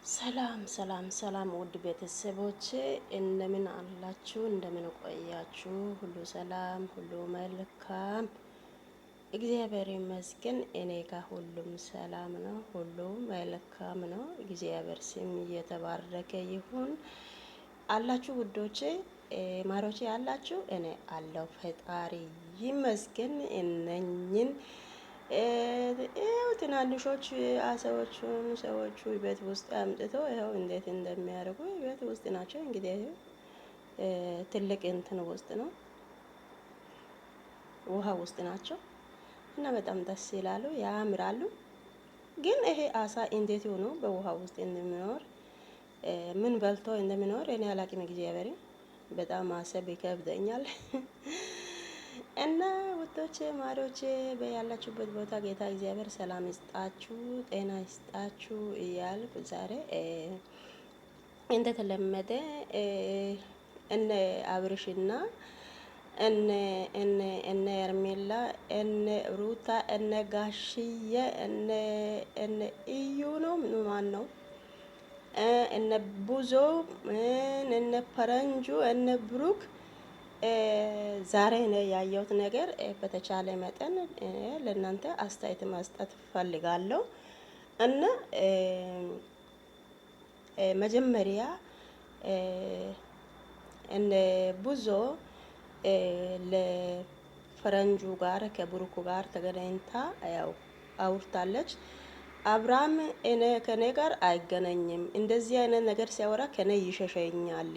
ሰላም ሰላም ሰላም ውድ ቤተሰቦቼ እንደምን አላችሁ? እንደምን ቆያችሁ? ሁሉ ሰላም፣ ሁሉ መልካም፣ እግዚአብሔር ይመስገን። እኔ ጋር ሁሉም ሰላም ነው፣ ሁሉ መልካም ነው። እግዚአብሔር ስም እየተባረከ ይሁን። አላችሁ ውዶቼ ማሮቼ አላችሁ? እኔ አለው ፈጣሪ ይመስገን። እነኝን ትናንሾች አሳዎቹን ሰዎቹ ቤት ውስጥ አምጥተው ይኸው እንዴት እንደሚያደርጉ ቤት ውስጥ ናቸው። እንግዲህ ትልቅ እንትን ውስጥ ነው፣ ውሃ ውስጥ ናቸው እና በጣም ደስ ይላሉ፣ ያምራሉ። ግን ይሄ አሳ እንዴት ሆኖ በውሃ ውስጥ እንደሚኖር ምን በልቶ እንደሚኖር እኔ አላቅም። እግዚአብሔር በጣም ማሰብ ይከብደኛል። እና ውዶቼ ማሪዎቼ በያላችሁበት ቦታ ጌታ እግዚአብሔር ሰላም ይስጣችሁ፣ ጤና ይስጣችሁ እያልኩ ዛሬ እንደተለመደ እነ አብርሽና እነ ሄርሜላ እነ ሩታ እነ ጋሽዬ እነ እዩ ነው ማን ነው እነ ቡዞ እነ ፈረንጁ እነ ብሩክ ዛሬ ነው ያየሁት ነገር በተቻለ መጠን ለእናንተ አስተያየት መስጠት ፈልጋለሁ። እና መጀመሪያ እነ ብዙ ለፈረንጁ ጋር ከብሩኩ ጋር ተገናኝታ ያው አውርታለች። አብርሃም ከኔ ጋር አይገናኝም፣ እንደዚህ አይነት ነገር ሲያወራ ከኔ ይሸሸኛል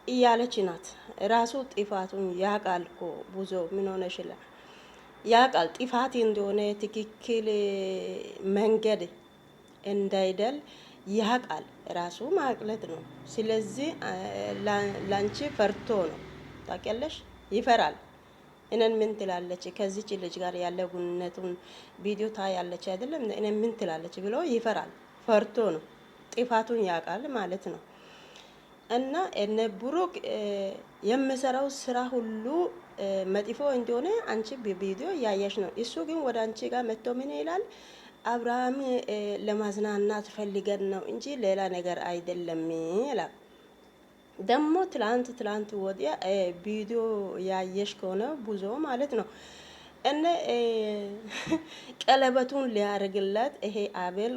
እያለች ናት። ራሱ ጥፋቱን ያውቃል እኮ ብዙ ምን ሆነሽ ይላል። ያውቃል ጥፋት እንደሆነ ትክክል መንገድ እንዳይደል ያውቃል፣ ራሱ ማቅለት ነው። ስለዚህ ላንቺ ፈርቶ ነው ታውቂያለሽ፣ ይፈራል። እኔን ምን ትላለች ከዚች ልጅ ጋር ያለ ጉነቱን ቪዲዮ ታያለች አይደለም፣ እኔን ምን ትላለች ብሎ ይፈራል። ፈርቶ ነው፣ ጥፋቱን ያውቃል ማለት ነው። እና እነ ብሩክ የምሰራው ስራ ሁሉ መጥፎ እንደሆነ አንቺ በቪዲዮ ያያሽ ነው። እሱ ግን ወደ አንቺ ጋር መጥቶ ምን ይላል? አብርሃም ለማዝናናት ፈልገን ነው እንጂ ሌላ ነገር አይደለም ይላል። ደግሞ ትላንት ወዲያ ቪዲዮ ያየሽ ከሆነ ብዙ ማለት ነው እነ ቀለበቱን ሊያርግላት ይሄ አቤል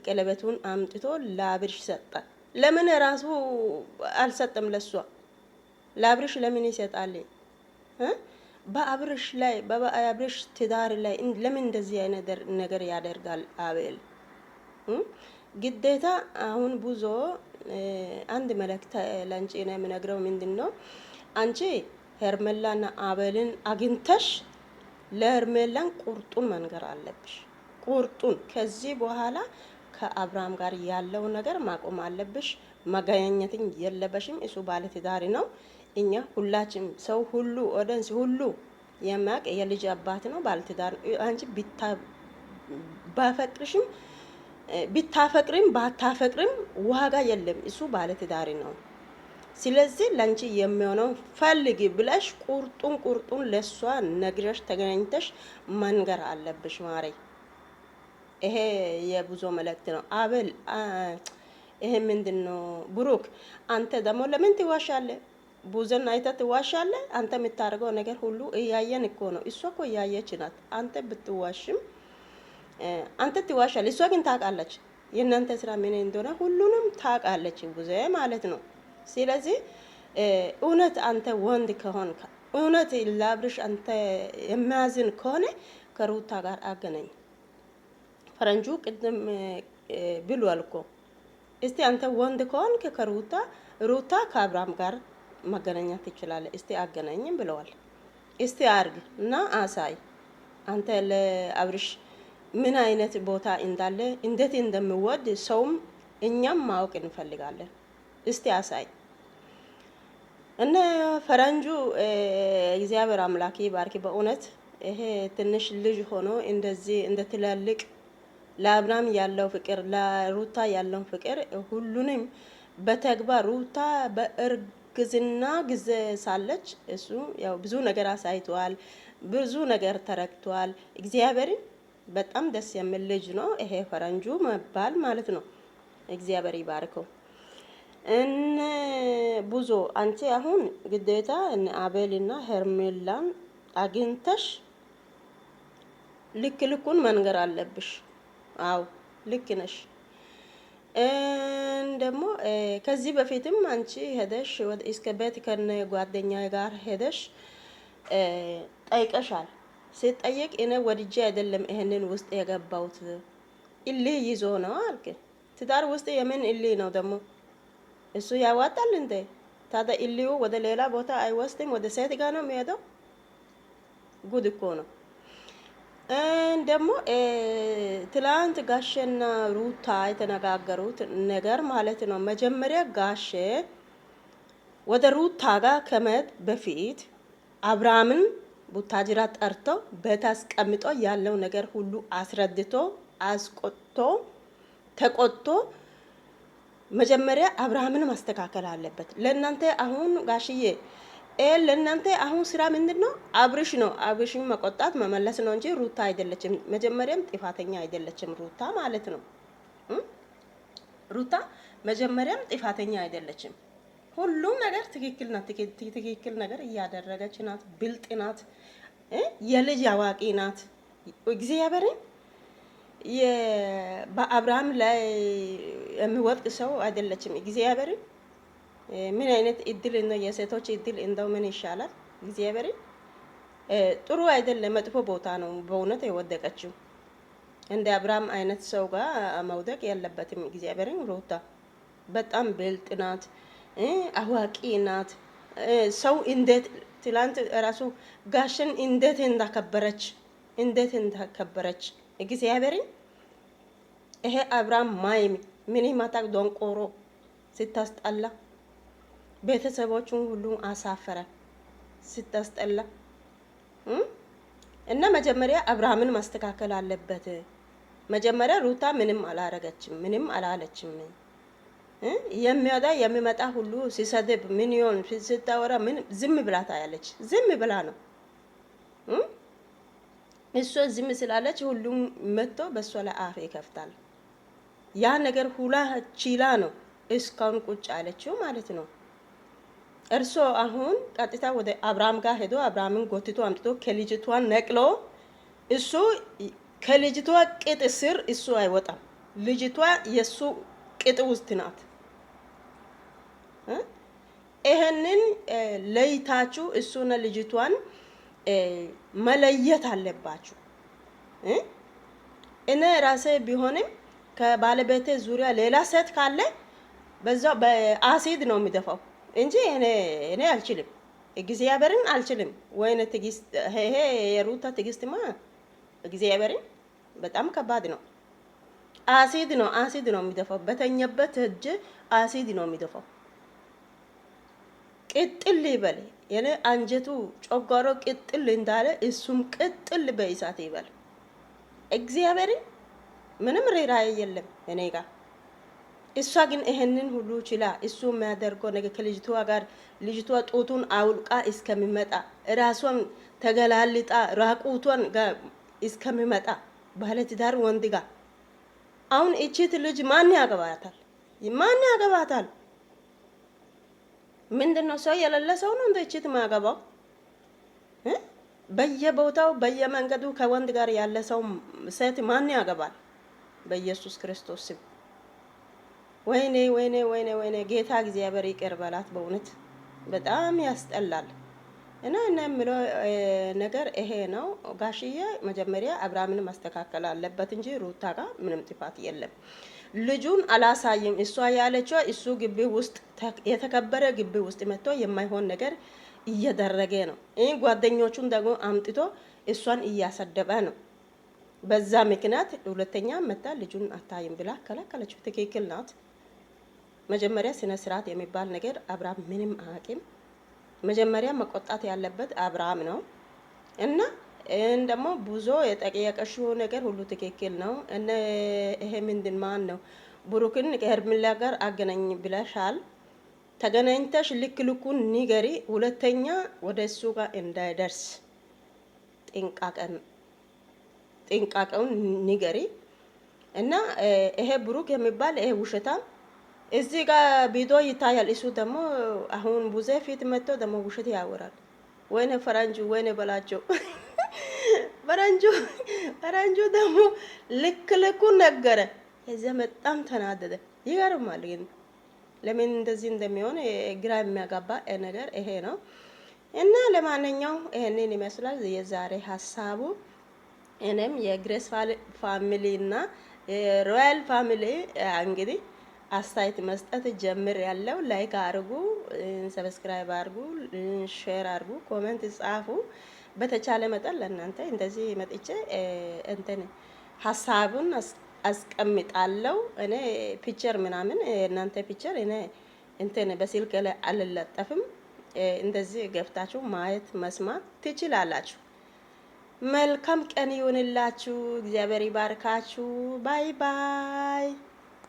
ቀለበቱን አምጥቶ ለአብርሽ ሰጠ። ለምን ራሱ አልሰጠም? ለሷ ለአብርሽ ለምን ይሰጣል? በአብርሽ ላይ በአብርሽ ትዳር ላይ ለምን እንደዚህ አይነት ነገር ያደርጋል አቤል? ግዴታ አሁን ብዙ አንድ መልእክት ላንቺ ነው የምነግረው። ምንድነው አንቺ ሄርሜላና አቤልን አግኝተሽ ለሄርሜላን ቁርጡን መንገር አለብሽ። ቁርጡን ከዚህ በኋላ ከአብርሃም ጋር ያለው ነገር ማቆም አለብሽ። መገናኘትን የለበሽም። እሱ ባለ ትዳር ነው። እኛ ሁላችንም ሰው ሁሉ ኦዲየንስ ሁሉ የሚያውቅ የልጅ አባት ነው፣ ባለ ትዳር። አንቺ ባፈቅርሽም ብታፈቅሪም ባታፈቅሪም ዋጋ የለም። እሱ ባለ ትዳር ነው። ስለዚህ ላንቺ የሚሆነው ፈልጊ ብለሽ ቁርጡን ለሷ ነግረሽ ተገናኝተሽ መንገር አለብሽ ማሬ። ይሄ የብዙ መልእክት ነው። አቤል ይሄ ምንድነው? ብሩክ አንተ ደግሞ ለምን ትዋሻለህ? ብዙን አይተህ ትዋሻለህ? አንተ የምታደርገው ነገር ሁሉ እያየን እኮ ነው። እሷ እኮ እያየች ናት። አንተ ብትዋሽም አንተ ትዋሻለህ፣ እሷ ግን ታውቃለች። የእናንተ ስራ ምን እንደሆነ ሁሉንም ታውቃለች ብዙ ማለት ነው። ስለዚህ እውነት አንተ ወንድ ከሆንክ እውነት ለአብርሽ አንተ የሚያዝን ከሆነ ከሩታ ጋር አገናኝ። ፈረንጁ ቅድም ብሏል እኮ እስቲ አንተ ወንድ ከሆንክ ሩታ ከአብርሃም ጋር መገናኘት ትችላለህ፣ እስቲ አገናኝም ብለዋል። እስቲ አርግ እና አሳይ። አንተ ለአብርሽ ምን አይነት ቦታ እንዳለ እንዴት እንደምወድ ሰውም እኛም ማወቅ እንፈልጋለን። እስቲ አሳይ። እና ፈረንጁ እግዚአብሔር አምላክ ባርኪ። በእውነት ይሄ ትንሽ ልጅ ሆኖ እንደዚህ እንደ ትላልቅ ለአብርሃም ያለው ፍቅር ለሩታ ያለው ፍቅር ሁሉንም በተግባር ሩታ በእርግዝና ጊዜ ሳለች እሱ ያው ብዙ ነገር አሳይቷል፣ ብዙ ነገር ተረክቷል። እግዚአብሔርን በጣም ደስ የሚል ልጅ ነው ይሄ ፈረንጁ መባል ማለት ነው። እግዚአብሔር ይባርከው። እነ ብዙ አንቺ አሁን ግዴታ እነ አቤልና ሄርሜላን አግኝተሽ ልኩን መንገር አለብሽ። አው ልክ ነሽ። ደግሞ ከዚህ በፊትም አንቺ ሄደሽ ወደ እስከ ቤት ከነ ጓደኛ ጋር ሄደሽ ጠይቀሻል። ሲጠየቅ እኔ ወድጄ አይደለም ይሄንን ውስጥ የገባሁት እልህ ይዞ ነው አልክ። ትዳር ውስጥ የምን እልህ ነው ደግሞ? እሱ ያዋጣል እንዴ? ታዲያ እልዩ ወደ ሌላ ቦታ አይወስድም? ወደ ሴት ጋር ነው የሚሄደው? ጉድ እኮ ነው። ደግሞ ትላንት ጋሼና ሩታ የተነጋገሩት ነገር ማለት ነው። መጀመሪያ ጋሼ ወደ ሩታ ጋር ከመሄድ በፊት አብርሃምን ቡታጅራ ጠርቶ ቤት አስቀምጦ ያለው ነገር ሁሉ አስረድቶ አስቆጥቶ ተቆጥቶ መጀመሪያ አብርሃምን ማስተካከል አለበት። ለእናንተ አሁን ጋሽዬ ለእናንተ አሁን ስራ ምንድነው? አብርሽ ነው። አብርሽን መቆጣት መመለስ ነው እንጂ ሩታ አይደለችም። መጀመሪያም ጥፋተኛ አይደለችም ሩታ ማለት ነው። ሩታ መጀመሪያም ጥፋተኛ አይደለችም። ሁሉም ነገር ትክክል ናት። ትክክል ነገር እያደረገች ናት። ብልጥ ናት። የልጅ አዋቂ ናት። እግዚአብሔርን በአብርሃም ላይ የሚወድቅ ሰው አይደለችም። እግዚአብሔርን ምን አይነት እድል ነው የሴቶች እድል እንደው ምን ይሻላል? እግዚአብሔርን ጥሩ አይደለም፣ መጥፎ ቦታ ነው በእውነት የወደቀችው። እንደ አብርሃም አይነት ሰው ጋር መውደቅ ያለበትም እግዚአብሔርን። ሩታ በጣም ብልጥ ናት፣ አዋቂ ናት። ሰው እንዴት ትላንት ራሱ ጋሽን እንዴት እንዳከበረች እግዚአብሔርን። ይሄ አብርሃም ማይም ምን ማታቅ ዶንቆሮ ስታስጠላ ቤተሰቦቹን ሁሉ አሳፈረ ስታስጠላ። እና መጀመሪያ አብርሃምን ማስተካከል አለበት። መጀመሪያ ሩታ ምንም አላረገችም፣ ምንም አላለችም። የሚወጣ የሚመጣ ሁሉ ሲሰድብ ምን ይሆን ስታወራ ምን ዝም ብላ ታያለች። ዝም ብላ ነው እሷ ዝም ስላለች ሁሉም መጥቶ በሷ ላይ አፍ ይከፍታል። ያ ነገር ሁላ ቺላ ነው እስካሁን ቁጭ አለችው ማለት ነው። እርሶ አሁን ቀጥታ ወደ አብርሃም ጋር ሄዶ አብርሃምን ጎትቶ አምጥቶ ከልጅቷን ነቅሎ እሱ ከልጅቷ ቅጥ ስር እሱ አይወጣም። ልጅቷ የሱ ቅጥ ውስጥ ናት። ይሄንን ለይታችሁ እሱና ልጅቷን መለየት አለባችሁ። እኔ ራሴ ቢሆንም ከባለቤቴ ዙሪያ ሌላ ሴት ካለ በዛው በአሲድ ነው የሚደፋው እንጂ እኔ አልችልም። እግዚአብሔርን አልችልም። ወይኔ ትግስት ይሄ የሩታ ትግስትማ እግዚአብሔርን በጣም ከባድ ነው። አሲድ ነው የሚደፋው። በተኛበት እጅ አሲድ ነው የሚደፋው። ቅጥል ይበል የኔ አንጀቱ ጮጋሮ ቅጥል እንዳለ እሱም ቅጥል በእሳት ይበል። እግዚአብሔርን ምንም ርህራሄ የለም እኔ ጋር። እሷ ግን ይሄንን ሁሉ ችላ እሱ የሚያደርገው ነገር ከልጅቷ ጋር ልጅቷ ጡቱን አውልቃ እስከሚመጣ ራሷን ተገላልጣ ራቁቷን ጋር እስከሚመጣ ባለትዳር ወንድ ጋር አሁን እቺት ልጅ ማን ያገባታል? ማን ያገባታል? ምንድነው ሰው የሌለ ሰው ነው እንደ እቺት ማያገባው? በየቦታው በየመንገዱ ከወንድ ጋር ያለ ሰው ሴት ማን ያገባል? በኢየሱስ ክርስቶስ ስም ወይኔ ወይኔ ወይኔ ወይኔ ጌታ እግዚአብሔር ይቅር በላት። በእውነት በጣም ያስጠላል። እና የምለው ነገር ይሄ ነው። ጋሽዬ መጀመሪያ አብርሃምን ማስተካከል አለበት እንጂ ሩታ ጋር ምንም ጥፋት የለም። ልጁን አላሳይም። እሷ ያለችው እሱ ግቢ ውስጥ የተከበረ ግቢ ውስጥ መጥቶ የማይሆን ነገር እየደረገ ነው። ጓደኞቹን ደግሞ አምጥቶ እሷን እያሰደበ ነው። በዛ ምክንያት ሁለተኛ መጣ ልጁን አታይም ብላ ከለከለችው። ትክክል ናት። መጀመሪያ ስነ ስርዓት የሚባል ነገር አብርሃም ምንም አያውቅም። መጀመሪያ መቆጣት ያለበት አብርሃም ነው። እና ደግሞ ብዙ የጠየቀሽው ነገር ሁሉ ትክክል ነው። እነ ይሄ ምንድን ማን ነው ብሩክን ከሄርሜላ ጋር አገናኝ ብለሻል። ተገናኝተሽ ልኩን ንገሪ። ሁለተኛ ወደ እሱ ጋር እንዳይደርስ ጥንቃቄውን ንገሪ። እና ይሄ ብሩክ የሚባል ይሄ ውሸታም እዚህ ጋር ቪዲዮ ይታያል። እሱ ደግሞ አሁን ቡዜ ፊት መጥቶ ደግሞ ውሸት ያወራል። ወይኔ ፈረንጁ ወይኔ በላቸው። ፈረንጁ ፈረንጁ ደግሞ ልክ ልኩን ነገረ። እዚያ በጣም ተናደደ። ይገርማል ግን ለምን እንደዚህ እንደሚሆን ግራ የሚያጋባ ነገር ይሄ ነው። እና ለማንኛውም ይሄንን ይመስላል የዛሬ ሀሳቡ። እኔም የግሬስ ፋሚሊ እና የሮያል ፋሚሊ እንግዲህ አስተያየት መስጠት ጀምር ያለው። ላይክ አድርጉ፣ ሰብስክራይብ አድርጉ፣ ሼር አድርጉ፣ ኮሜንት ጻፉ። በተቻለ መጠን ለእናንተ እንደዚህ መጥቼ እንትን ሀሳቡን አስቀምጣለሁ። እኔ ፒክቸር ምናምን እናንተ ፒክቸር እኔ እንትን በስልክ ላይ አልለጠፍም። እንደዚህ ገብታችሁ ማየት መስማት ትችላላችሁ። መልካም ቀን ይሁንላችሁ። እግዚአብሔር ይባርካችሁ። ባይ ባይ።